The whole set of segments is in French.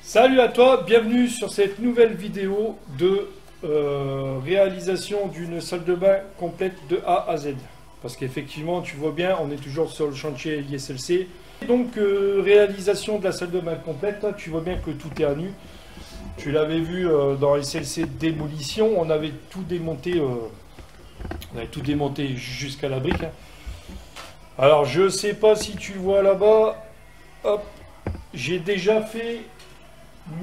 Salut à toi, bienvenue sur cette nouvelle vidéo de réalisation d'une salle de bain complète de A à Z. Parce qu'effectivement, tu vois bien, on est toujours sur le chantier ISLC. Donc, réalisation de la salle de bain complète, tu vois bien que tout est à nu. Tu l'avais vu dans SLC démolition, on avait tout démonté, jusqu'à la brique. Alors, je sais pas si tu vois là-bas, hop, j'ai déjà fait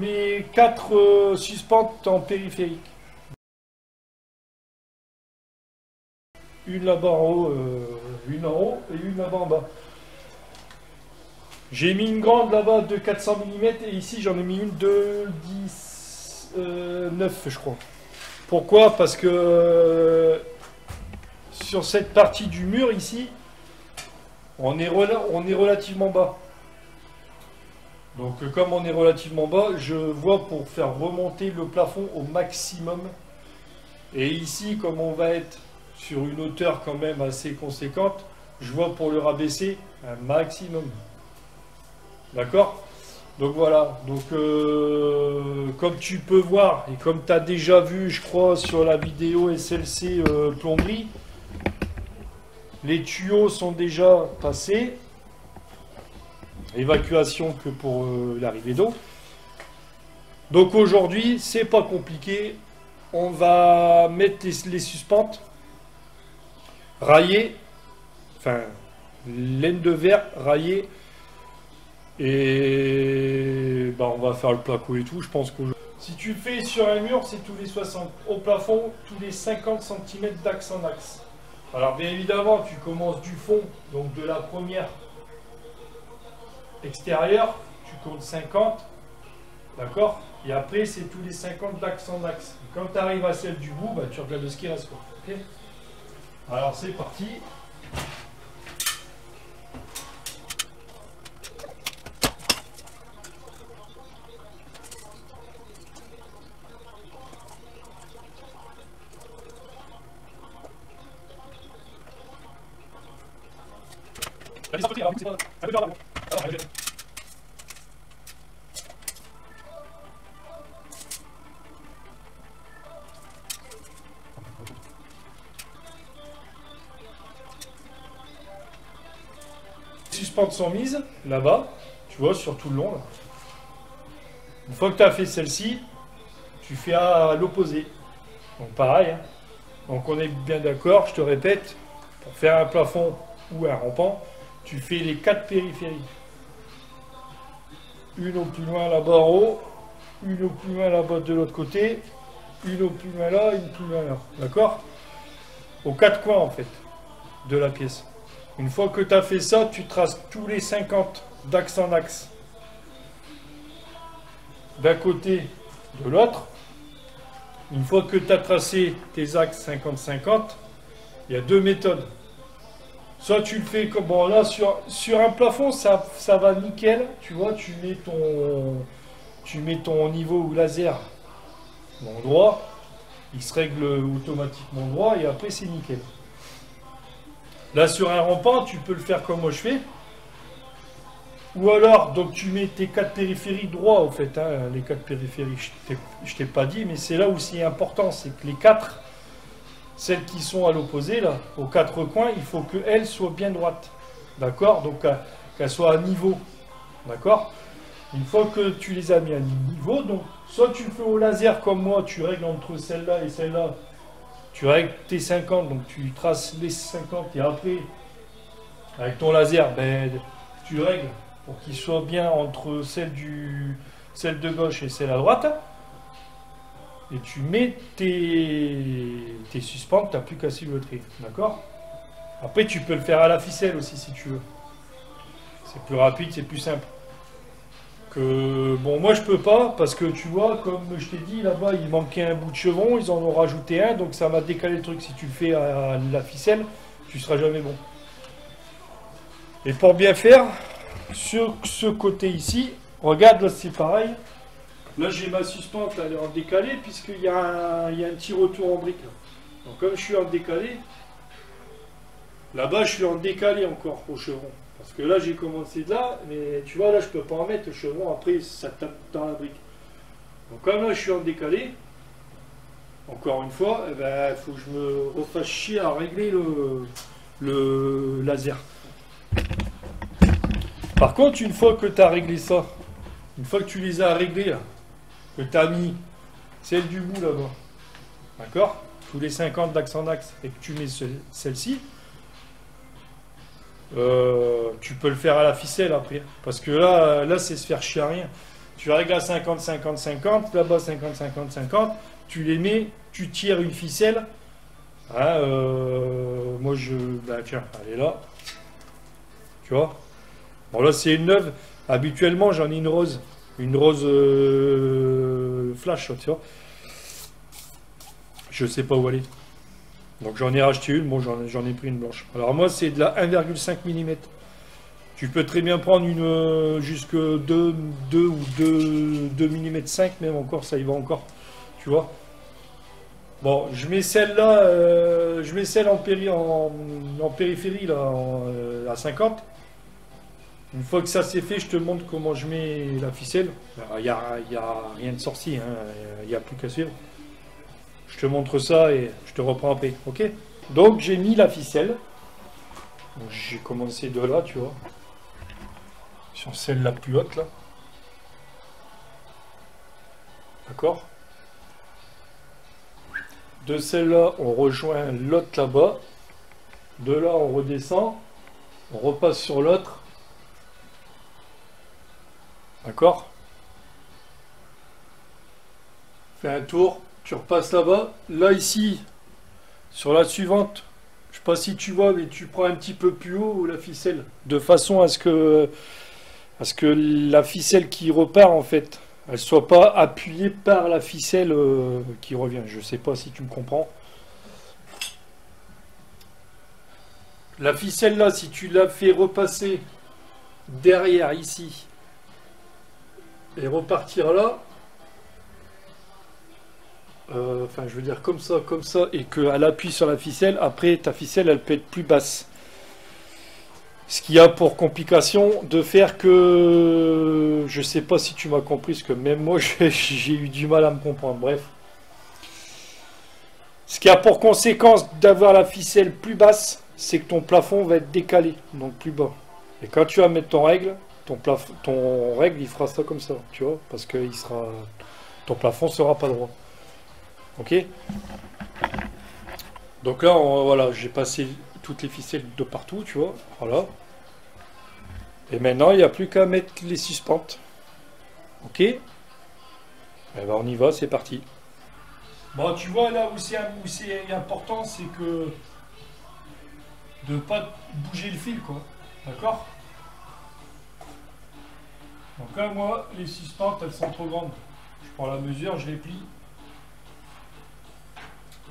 mes 4 suspentes en périphérique. Une là-bas en haut, une en haut et une là-bas en bas. J'ai mis une grande là-bas de 400 mm et ici j'en ai mis une de 9 je crois. Pourquoi? Parce que sur cette partie du mur ici, on est relativement bas. Donc comme on est relativement bas, je vois pour faire remonter le plafond au maximum. Et ici, comme on va être sur une hauteur quand même assez conséquente, je vois pour le rabaisser un maximum. D'accord? Donc voilà. Donc comme tu peux voir, et comme tu as déjà vu, je crois, sur la vidéo SLC plomberie, les tuyaux sont déjà passés. Évacuation que pour l'arrivée d'eau. Donc aujourd'hui, c'est pas compliqué. On va mettre les suspentes, railler, enfin laine de verre raillée, et bah, on va faire le placo et tout. Je pense que si tu le fais sur un mur, c'est tous les 60. Au plafond, tous les 50 cm d'axe en axe. Alors bien évidemment, tu commences du fond, donc de la première extérieure, tu comptes 50, d'accord? Et après, c'est tous les 50 d'axe en axe. Et quand tu arrives à celle du bout, bah, tu regardes ce qui reste, quoi. Okay. Alors, c'est parti. Les suspentes sont mises là-bas, tu vois, sur tout le long. Là. Une fois que tu as fait celle-ci, tu fais à l'opposé. Donc pareil. Hein. Donc on est bien d'accord, je te répète, pour faire un plafond ou un rampant, tu fais les 4 périphéries. Une au plus loin là-bas en haut, une au plus loin là-bas de l'autre côté, une au plus loin là, une plus loin là. D'accord? Aux 4 coins en fait de la pièce. Une fois que tu as fait ça, tu traces tous les 50 d'axe en axe d'un côté de l'autre. Une fois que tu as tracé tes axes 50-50, il y a 2 méthodes. Soit tu le fais comme bon là sur un plafond, ça va nickel, tu vois, tu mets ton niveau laser droit, il se règle automatiquement droit et après c'est nickel. Là sur un rampant, tu peux le faire comme moi je fais. Ou alors, donc tu mets tes 4 périphéries droits au fait, hein, les 4 périphéries, je t'ai pas dit, mais c'est là où c'est important, c'est que les 4, celles qui sont à l'opposé, là, aux 4 coins, il faut qu'elles soient bien droites, d'accord? Donc qu'elles soient à niveau, d'accord? Une fois que tu les as mis à niveau, donc soit tu le fais au laser comme moi, tu règles entre celle-là et celle-là, tu règles tes 50, donc tu traces les 50 et après, avec ton laser, ben, tu règles pour qu'il soit bien entre celle de gauche et celle à droite. Et tu mets tes suspentes, tu n'as plus qu'à silhouetterie. D'accord? Après, tu peux le faire à la ficelle aussi si tu veux. C'est plus rapide, c'est plus simple. Bon, moi je peux pas parce que tu vois, comme je t'ai dit, là-bas il manquait un bout de chevron, ils en ont rajouté un, donc ça m'a décalé le truc. Si tu le fais à la ficelle, tu seras jamais bon. Et pour bien faire, sur ce côté ici, regarde là c'est pareil. Là j'ai ma suspente, elle est en décalé puisqu'il y a un petit retour en brique. Là. Donc comme je suis en décalé, là-bas je suis en décalé encore au chevron. Parce que là, j'ai commencé de là, mais tu vois, là, je peux pas en mettre le chevron, après, ça tape dans la brique. Donc comme là, je suis en décalé, encore une fois, il faut que je me refasse chier à régler le laser. Par contre, une fois que tu as réglé ça, une fois que tu les as réglés, là, que tu as mis celle du bout là-bas, d'accord, tous les 50 d'axe en axe, et que tu mets celle-ci, tu peux le faire à la ficelle après. Parce que là c'est se faire chier à rien. Tu règles à 50, 50, 50, là-bas 50, 50, 50, tu les mets, tu tires une ficelle. Hein, moi tiens, elle est là. Tu vois? Bon là c'est une neuve. Habituellement j'en ai une rose. Une rose flash, tu vois. Je sais pas où elle est. Donc j'en ai racheté une, bon j'en ai pris une blanche. Alors moi c'est de la 1,5 mm. Tu peux très bien prendre une jusque 2 ou 2 mm 5 même encore, ça y va encore. Tu vois. Bon, je mets celle-là, je mets celle en périphérie là, à 50. Une fois que ça c'est fait, je te montre comment je mets la ficelle. Il n'y a rien de sorcier, hein, il n'y a plus qu'à suivre. Je te montre ça et je te reprends après, ok? Donc j'ai mis la ficelle. J'ai commencé de là, tu vois. Sur celle la plus haute là. D'accord? De celle-là, on rejoint l'autre là-bas. De là, on redescend. On repasse sur l'autre. D'accord? Fais un tour. Tu repasses là-bas. Là, ici, sur la suivante, je sais pas si tu vois, mais tu prends un petit peu plus haut la ficelle. De façon à ce que la ficelle qui repart, en fait, elle soit pas appuyée par la ficelle qui revient. Je sais pas si tu me comprends. La ficelle là, si tu la fais repasser derrière ici et repartir là, enfin je veux dire comme ça, et qu'elle appuie sur la ficelle, après ta ficelle elle peut être plus basse. Ce qui a pour complication de faire que, je sais pas si tu m'as compris, parce que même moi j'ai eu du mal à me comprendre, bref. Ce qui a pour conséquence d'avoir la ficelle plus basse, c'est que ton plafond va être décalé, donc plus bas. Et quand tu vas mettre ton règle, ton règle il fera ça comme ça, tu vois, parce que ton plafond sera pas droit. Ok? Donc là, voilà, j'ai passé toutes les ficelles de partout, tu vois, voilà. Et maintenant, il n'y a plus qu'à mettre les suspentes. Ok? Eh ben, on y va, c'est parti. Bon, tu vois, là où c'est important, c'est que de ne pas bouger le fil, quoi. D'accord? Donc là, moi, les suspentes, elles sont trop grandes. Je prends la mesure, je les plie.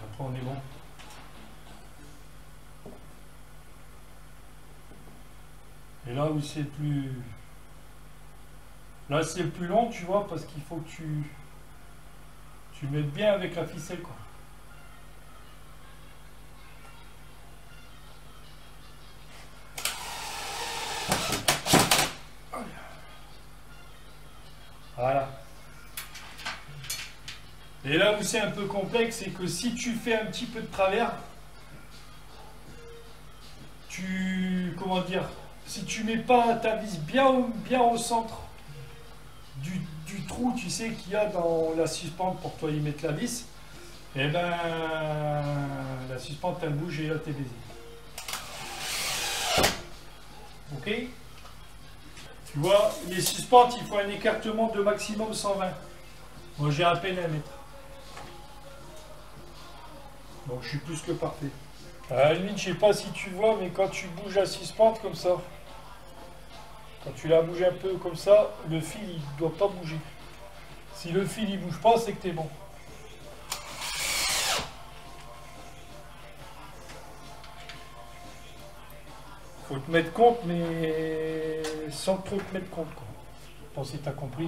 Après, on est bon. Et là où c'est plus... Là, c'est le plus long, tu vois, parce qu'il faut que tu mettes bien avec la ficelle, quoi. Voilà. Et là où c'est un peu complexe, c'est que si tu fais un petit peu de travers, comment dire, si tu mets pas ta vis bien au centre du trou, tu sais, qu'il y a dans la suspente pour que toi y mettre la vis, et ben la suspente elle bouge et là t'es baisé. Ok? Tu vois, les suspentes, il faut un écartement de maximum 120. Moi j'ai à peine 1 mètre. Donc je suis plus que parfait. À la limite, je sais pas si tu vois, mais quand tu bouges la suspente comme ça, quand tu la bouges un peu comme ça, le fil il doit pas bouger. Si le fil il bouge pas, c'est que t'es bon. Faut te mettre compte, mais sans trop te mettre compte, quoi. Je pense que t'as compris.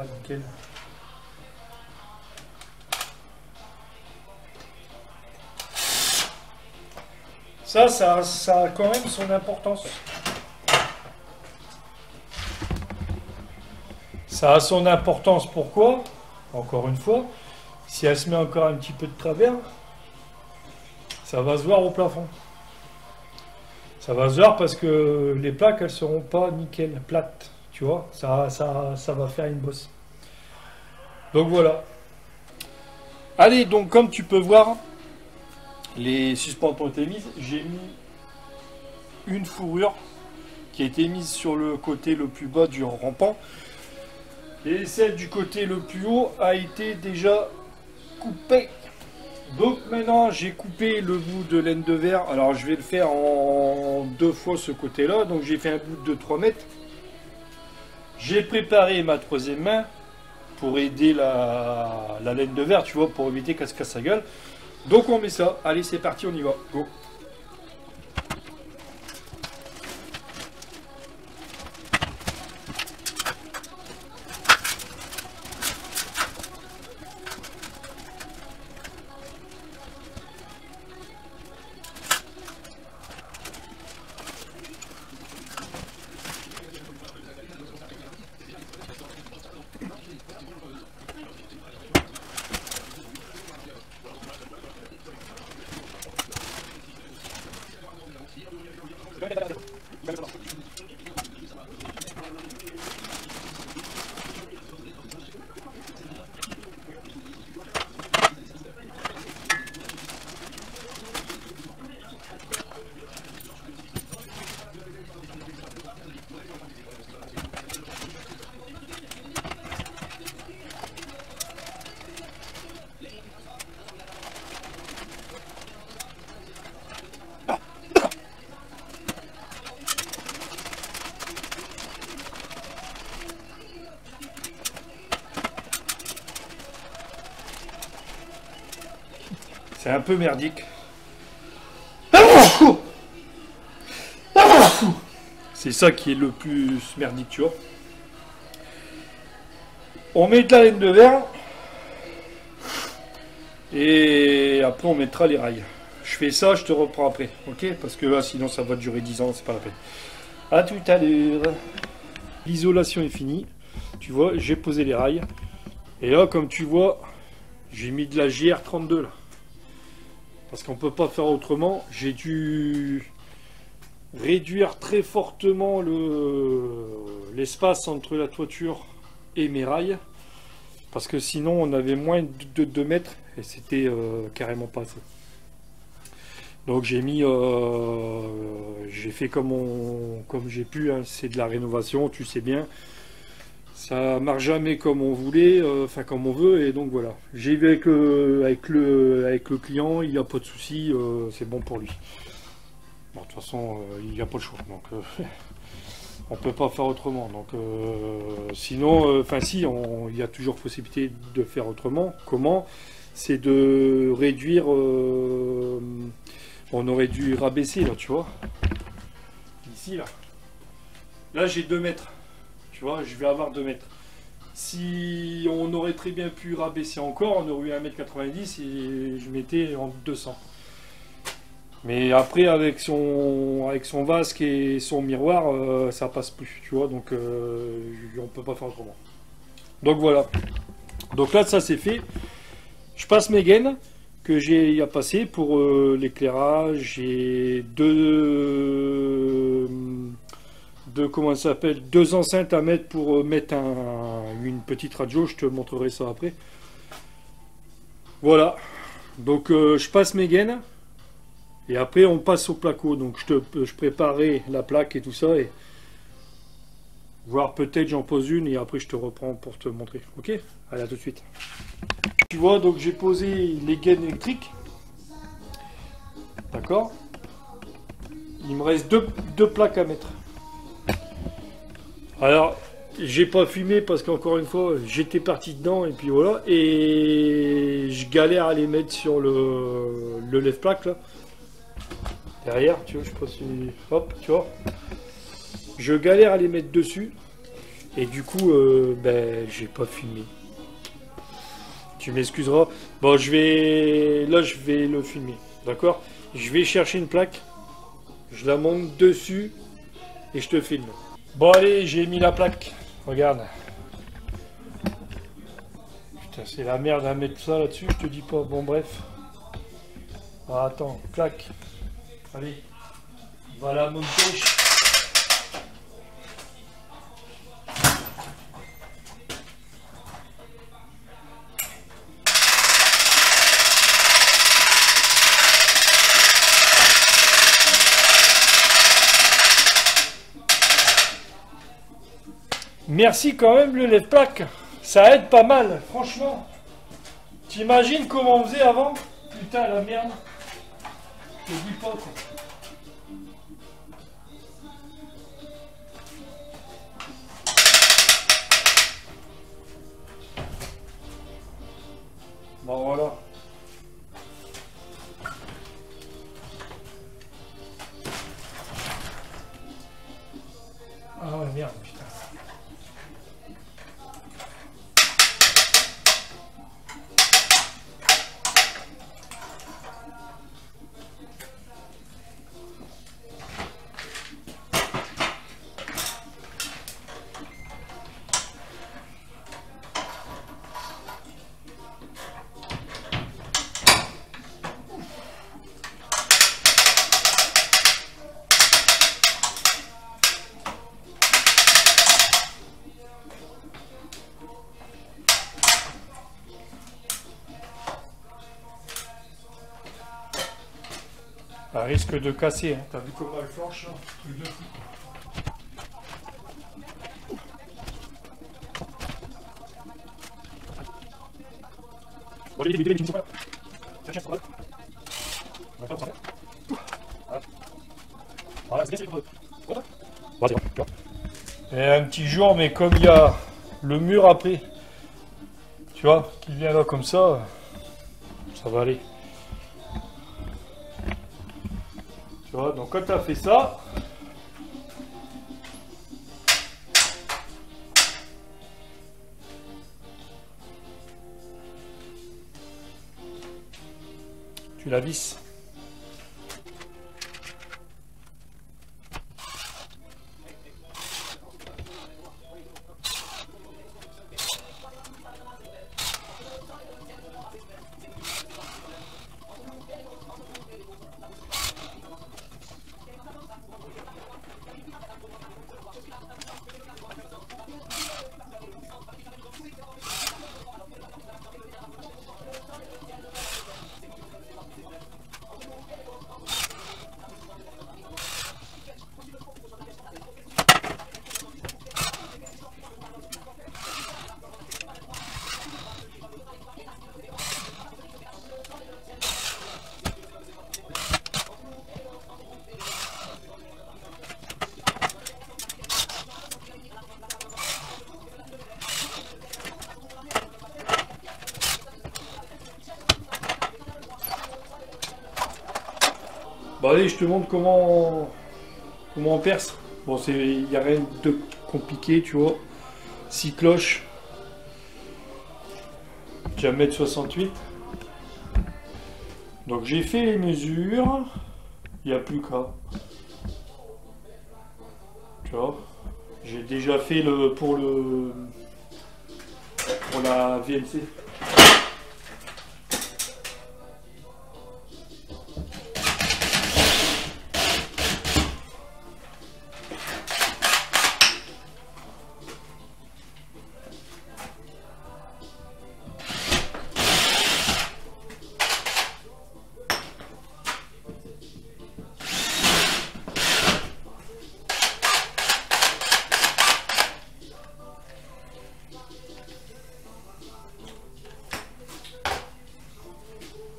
Voilà, nickel. Ça a quand même son importance. Ça a son importance, pourquoi? Encore une fois, si elle se met encore un petit peu de travers, ça va se voir au plafond. Ça va se voir parce que les plaques, elles seront pas nickel, plates. Tu vois, ça va faire une bosse. Donc voilà. Allez, donc comme tu peux voir, les suspendants ont été mises. J'ai mis une fourrure qui a été mise sur le côté le plus bas du rampant. Et celle du côté le plus haut a été déjà coupée. Donc maintenant j'ai coupé le bout de laine de verre. Alors je vais le faire en 2 fois ce côté là. Donc j'ai fait un bout de 3 mètres. J'ai préparé ma 3e main pour aider la laine de verre, tu vois, pour éviter qu'elle se casse sa gueule. Donc on met ça. Allez, c'est parti, on y va. Go. C'est un peu merdique. C'est ça qui est le plus merdique, tu vois. On met de la laine de verre. Et après on mettra les rails. Je fais ça, je te reprends après. Ok? Parce que là sinon ça va durer 10 ans, c'est pas la peine. A tout à l'heure. L'isolation est finie. Tu vois, j'ai posé les rails. Et là, comme tu vois, j'ai mis de la JR32 là. Parce qu'on peut pas faire autrement. J'ai dû réduire très fortement l'espace entre la toiture et mes rails. Parce que sinon on avait moins de 2 mètres et c'était carrément pas assez. Donc j'ai mis, j'ai fait comme j'ai pu, hein, c'est de la rénovation, tu sais bien. Ça marche jamais comme on voulait, enfin comme on veut, et donc voilà. J'ai vu avec le client, il n'y a pas de souci, c'est bon pour lui. Bon, de toute façon, il n'y a pas le choix, donc on peut pas faire autrement. Donc sinon, enfin si, il y a toujours possibilité de faire autrement. Comment? C'est de réduire. On aurait dû rabaisser là, tu vois. Ici là. Là j'ai 2 mètres. Tu vois, je vais avoir 2 mètres. Si on aurait très bien pu rabaisser encore, on aurait eu 1,90 m et je mettais en 200. Mais après, avec son vasque et son miroir, ça passe plus, tu vois, donc on peut pas faire autrement. Donc voilà. Donc là, ça c'est fait. Je passe mes gaines que j'ai à passer pour l'éclairage. J'ai deux comment ça s'appelle, 2 enceintes à mettre pour mettre une petite radio. Je te montrerai ça après. Voilà. Donc je passe mes gaines. Et après on passe au placo, donc je préparais la plaque et tout ça, et voir peut-être j'en pose une et après je te reprends pour te montrer. Ok? Allez, à tout de suite. Tu vois, donc j'ai posé les gaines électriques. D'accord? Il me reste deux plaques à mettre. Alors, j'ai pas fumé parce qu'encore une fois, j'étais parti dedans et puis voilà. Et je galère à les mettre sur le lève-plaque là. Derrière, tu vois, je sais pas si... Hop, tu vois. Je galère à les mettre dessus. Et du coup, ben, j'ai pas filmé. Tu m'excuseras. Bon, là, je vais le filmer. D'accord? Je vais chercher une plaque. Je la monte dessus et je te filme. Bon, allez, j'ai mis la plaque. Regarde. Putain, c'est la merde à mettre ça là-dessus, je te dis pas. Bon, bref. Ah, attends, plaque. Allez. On va la monter. Merci quand même le lève-plaque, ça aide pas mal, franchement. T'imagines comment on faisait avant? Putain la merde. Je te dis pas quoi. Bon voilà. Ah ouais merde putain. Ça risque de casser, hein. T'as vu comment elle flanche là? Truc de fou. Et un petit jour, mais comme il y a le mur après, tu vois, qui vient là comme ça va aller. Tu vois, donc quand tu as fait ça, tu la visses. Bon allez, je te montre comment on perce. Bon, il n'y a rien de compliqué, tu vois. 6 cloches. Diamètre 68. Donc j'ai fait les mesures. Il n'y a plus qu'à. Tu vois. J'ai déjà fait pour la VMC.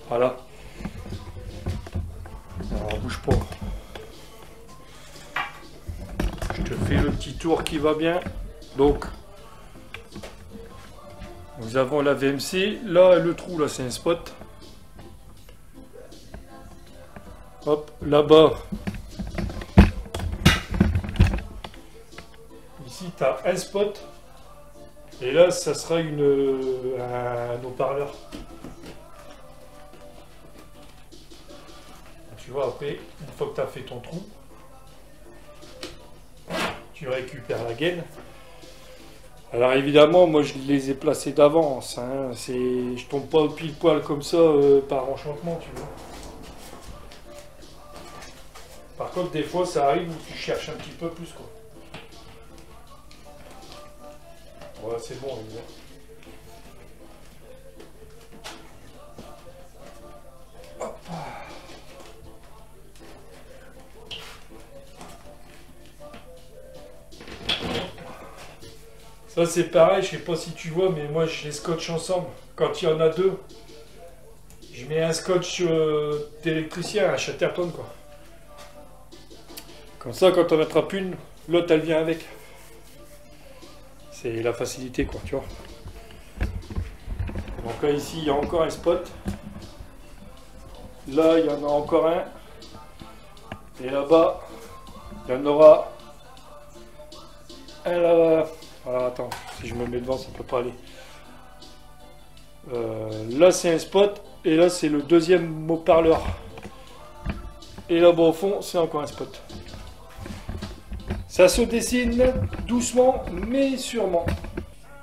Voilà. Alors bouge pas. Je te fais le petit tour qui va bien. Donc, nous avons la VMC. Là, le trou, là, c'est un spot. Hop, là-bas. Ici, tu as un spot. Et là, ça sera un haut-parleur. Tu vois, après, une fois que tu as fait ton trou, tu récupères la gaine. Alors évidemment, moi je les ai placés d'avance. Hein. Je tombe pas pile poil comme ça par enchantement, tu vois. Par contre, des fois, ça arrive où tu cherches un petit peu plus, quoi. Voilà, c'est bon, on y va. Ça c'est pareil, je sais pas si tu vois, mais moi je les scotche ensemble. Quand il y en a deux, je mets un scotch d'électricien, un Chatterton quoi. Comme ça, quand on attrape une, l'autre elle vient avec. C'est la facilité quoi, tu vois. Donc là ici il y a encore un spot. Là il y en a encore un. Et là-bas, il y en aura un là-bas. Alors attends, si je me mets devant, ça peut pas aller. Là c'est un spot, et là c'est le deuxième haut-parleur. Et là-bas au fond, c'est encore un spot. Ça se dessine doucement, mais sûrement.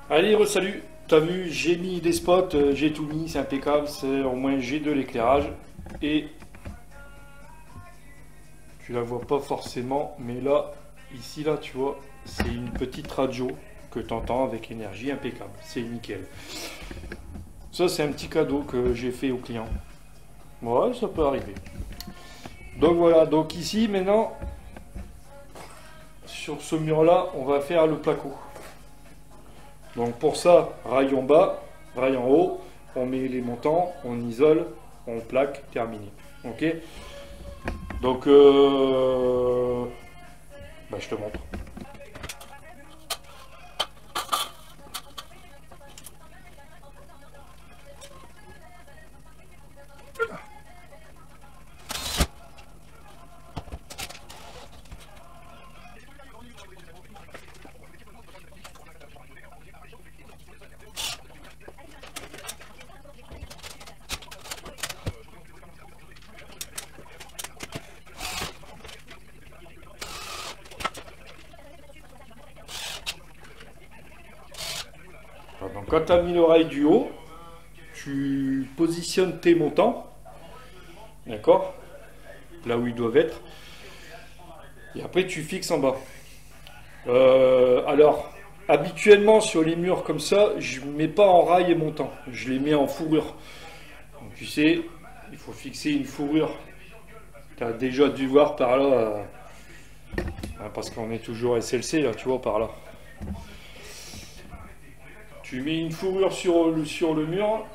Allez, salut. T'as vu, j'ai mis des spots, j'ai tout mis, c'est impeccable. Au moins j'ai de l'éclairage. Et tu la vois pas forcément, mais là, ici là, tu vois, c'est une petite radio que tu entends avec énergie impeccable. C'est nickel. Ça, c'est un petit cadeau que j'ai fait au client. Ouais, ça peut arriver. Donc voilà, donc ici maintenant, sur ce mur-là, on va faire le placo. Donc pour ça, rail en bas, rail en haut, on met les montants, on isole, on plaque, terminé. Ok. Donc, je te montre. Donc quand tu as mis l'oreille du haut, tu positionnes tes montants, d'accord, là où ils doivent être, et après tu fixes en bas. Alors, habituellement sur les murs comme ça, je ne mets pas en rail et montant, je les mets en fourrure. Donc, tu sais, il faut fixer une fourrure. Tu as déjà dû voir par là, parce qu'on est toujours SLC là, tu vois, par là. Tu mets une fourrure sur le mur,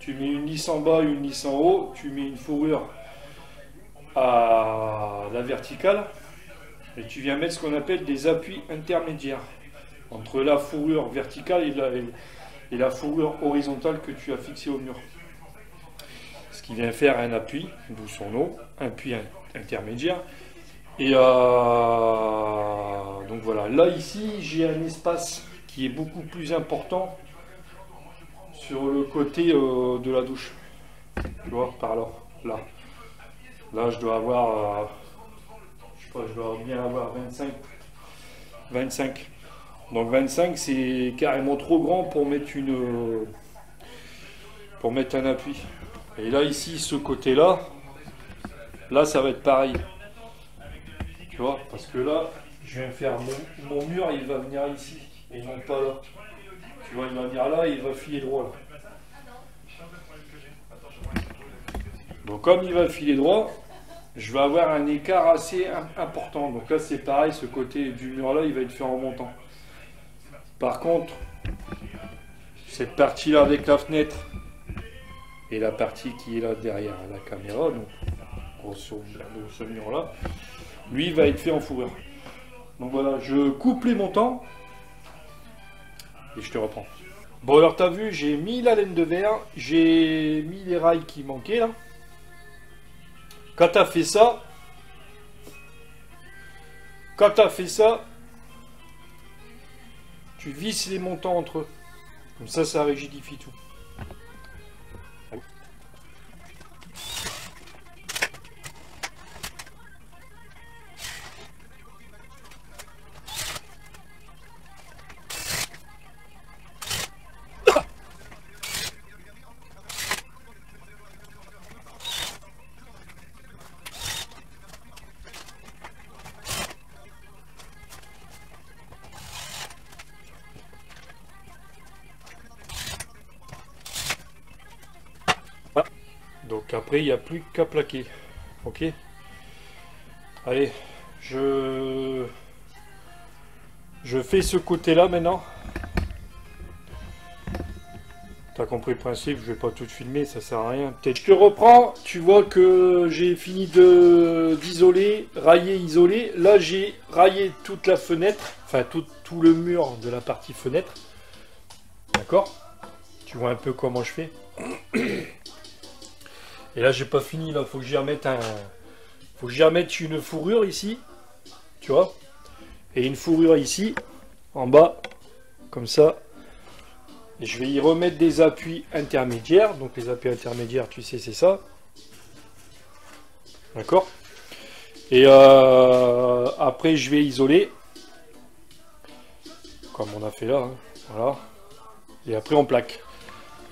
tu mets une lisse en bas, une lisse en haut, tu mets une fourrure à la verticale et tu viens mettre ce qu'on appelle des appuis intermédiaires entre la fourrure verticale et la fourrure horizontale que tu as fixée au mur. Ce qui vient faire un appui, d'où son nom, un appui intermédiaire. Et donc voilà, là ici j'ai un espace qui est beaucoup plus important sur le côté de la douche. Tu vois, par là. Là, je dois avoir, je sais pas, je dois bien avoir 25. Donc 25, c'est carrément trop grand pour mettre un appui. Et là, ici, ce côté-là, là, ça va être pareil. Tu vois, parce que là, je viens faire mon mur, il va venir ici. Et non pas là. Tu vois, il va venir là et il va filer droit là. Donc comme il va filer droit, je vais avoir un écart assez important. Donc là c'est pareil, ce côté du mur là, il va être fait en montant. Par contre, cette partie là avec la fenêtre et la partie qui est là derrière la caméra, donc ce mur là, lui va être fait en fourrure. Donc voilà, je coupe les montants. Et je te reprends. Bon alors t'as vu, j'ai mis la laine de verre, j'ai mis les rails qui manquaient là. Quand t'as fait ça, tu visses les montants entre eux. Comme ça rigidifie tout. Voilà. Donc après, il n'y a plus qu'à plaquer. Ok. Allez, je fais ce côté-là maintenant. T'as compris le principe, je vais pas tout filmer, ça sert à rien. Peut-être je te reprends, tu vois que j'ai fini d'isoler, railler, isoler. Là j'ai raillé toute la fenêtre, enfin tout le mur de la partie fenêtre. D'accord? Tu vois un peu comment je fais. Et là j'ai pas fini, là faut que j'y remette faut que j'y remette une fourrure ici. Tu vois? Et une fourrure ici, en bas, comme ça. Et je vais y remettre des appuis intermédiaires. Donc les appuis intermédiaires, tu sais, c'est ça. D'accord? Et après, je vais isoler. Comme on a fait là. Hein. Voilà. Et après, on plaque.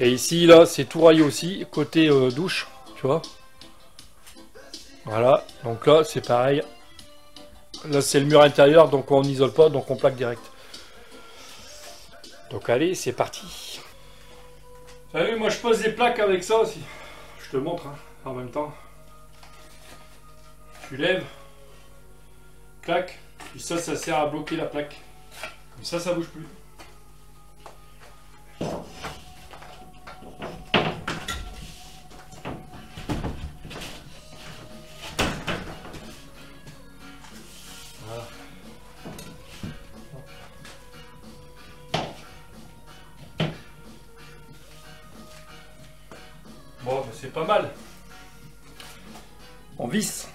Et ici, là, c'est tout raillé aussi. Côté douche, tu vois. Voilà. Donc là, c'est pareil. Là, c'est le mur intérieur. Donc on n'isole pas. Donc on plaque direct. Donc allez, c'est parti. Salut, moi je pose des plaques avec ça aussi. Je te montre hein, en même temps. Tu lèves, clac, et ça sert à bloquer la plaque. Comme ça bouge plus. Voilà. Bon, ben c'est pas mal. On visse.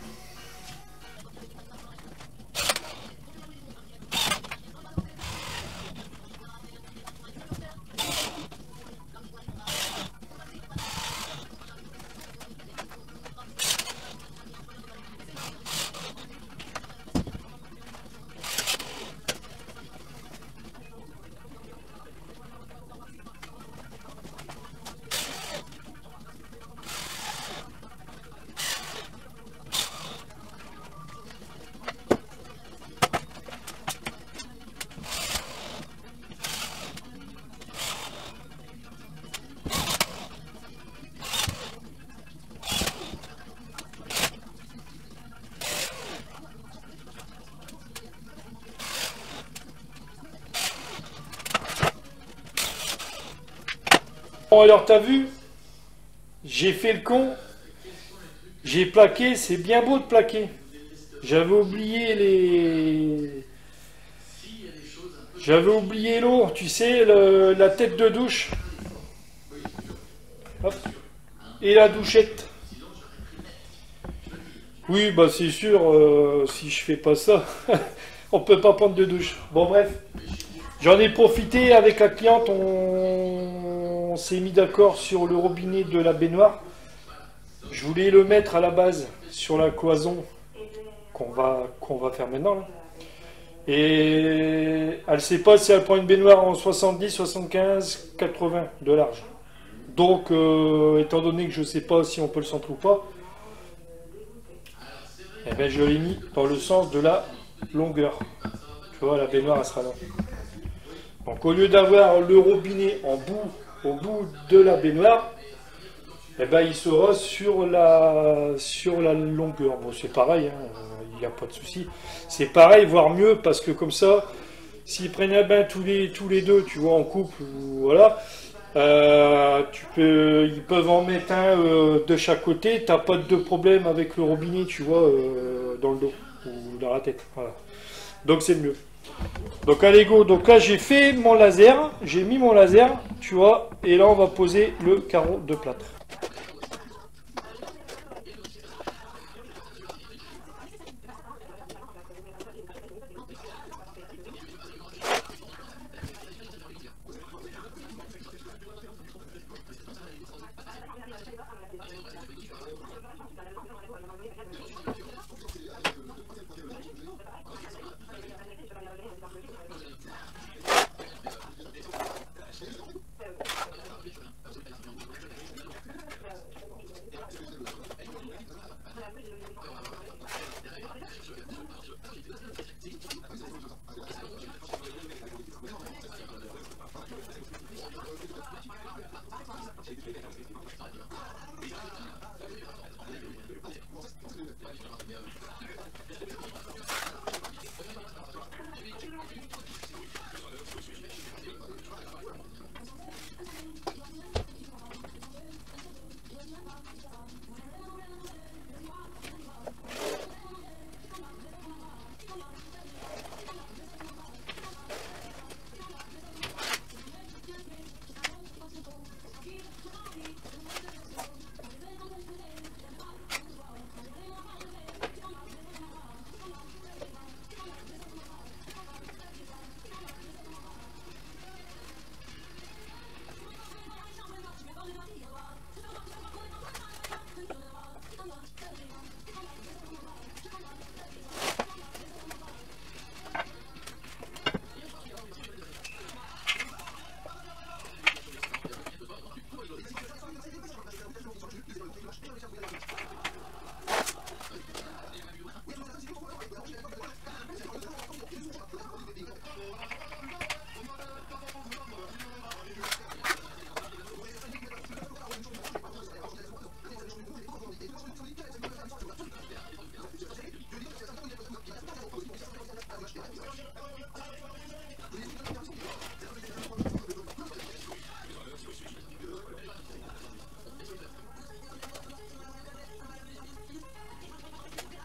Bon alors t'as vu, j'ai fait le con, j'ai plaqué, c'est bien beau de plaquer. J'avais oublié J'avais oublié l'eau, tu sais, la tête de douche. Hop. Et la douchette. Oui, bah c'est sûr, si je fais pas ça, on peut pas prendre de douche. Bon bref, j'en ai profité avec la cliente, on s'est mis d'accord sur le robinet de la baignoire. Je voulais le mettre à la base sur la cloison qu'on va faire maintenant. Là. Et elle ne sait pas si elle prend une baignoire en 70, 75, 80 de large. Donc, étant donné que je ne sais pas si on peut le centrer ou pas, eh ben, je l'ai mis dans le sens de la longueur. Tu vois, la baignoire, elle sera là. Donc, au lieu d'avoir le robinet au bout de la baignoire, eh ben, il sera sur la longueur. Bon, c'est pareil, hein, il n'y a pas de souci. C'est pareil, voire mieux, parce que comme ça, s'ils prennent un bain tous les deux, tu vois, en couple, voilà, ils peuvent en mettre un de chaque côté, t'as pas de problème avec le robinet, tu vois, dans le dos ou dans la tête. Voilà. Donc c'est mieux. Donc allez go, donc là j'ai fait mon laser, j'ai mis mon laser, tu vois, et là on va poser le carreau de plâtre.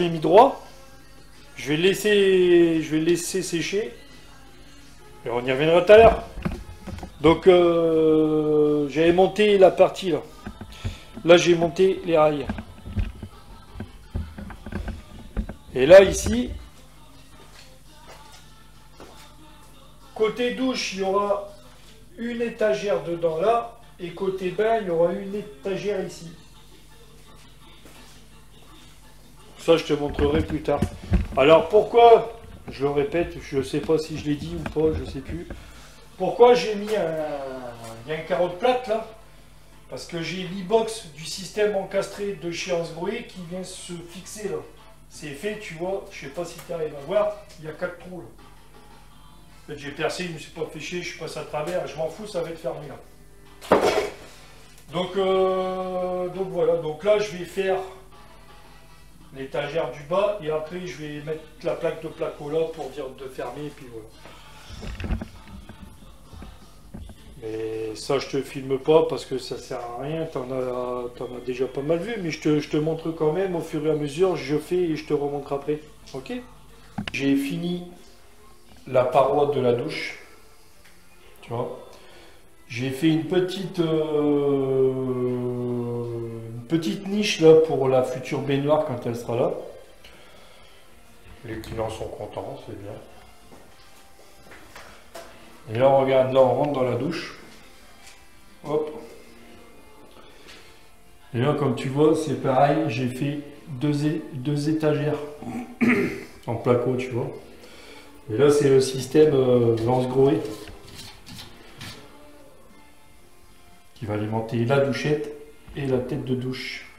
J'ai mis droit. Je vais le laisser sécher. Et on y reviendra tout à l'heure. Donc j'avais monté la partie là. Là j'ai monté les rails. Et là ici, côté douche, il y aura une étagère dedans là. Et côté bain, il y aura une étagère ici. Ça, je te montrerai plus tard. Alors, pourquoi, je le répète, je ne sais pas si je l'ai dit ou pas, je ne sais plus. Pourquoi j'ai mis il y a un carreau de plate là? Parce que j'ai l'e-box du système encastré de chez Hansgrohe qui vient se fixer là. C'est fait, tu vois, je ne sais pas si tu arrives à voir, il y a 4 trous là. En fait, j'ai percé, je ne me suis pas fait chier, je passe à travers, je m'en fous, ça va être fermé là. Donc voilà, donc là je vais faire l'étagère du bas et après je vais mettre la plaque de placo là pour dire de fermer et puis voilà. Mais ça je te filme pas parce que ça sert à rien, t'en as déjà pas mal vu, mais je te montre quand même au fur et à mesure, je fais et je te remontre après. Ok? J'ai fini la paroi de la douche, tu vois. J'ai fait une petite niche là pour la future baignoire quand elle sera là. Les clients sont contents, c'est bien. Et là on regarde, là on rentre dans la douche. Hop. Et là comme tu vois c'est pareil, j'ai fait deux étagères en placo, tu vois. Et là c'est le système Hansgrohe qui va alimenter la douchette et la tête de douche.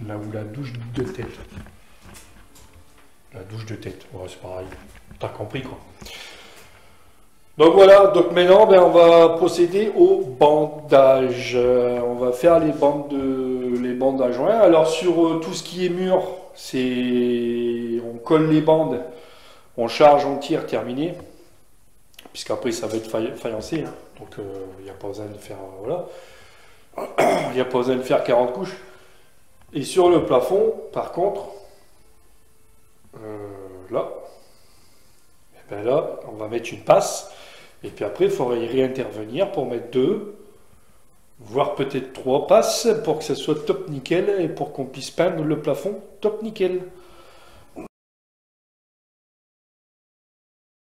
Là où la douche de tête. La douche de tête, ouais, c'est pareil. T'as compris quoi. Donc voilà, donc maintenant ben, on va procéder au bandage. On va faire les bandes à joint. Alors sur tout ce qui est mur, on colle les bandes, on charge, on tire, terminé. Puisqu'après ça va être faïencé, hein. Donc il n'y a pas besoin de faire voilà. Il n'y a pas besoin de faire 40 couches. Et sur le plafond, par contre, là, et ben là, on va mettre une passe. Et puis après, il faudra y réintervenir pour mettre 2, voire peut-être 3 passes pour que ça soit top nickel et pour qu'on puisse peindre le plafond top nickel.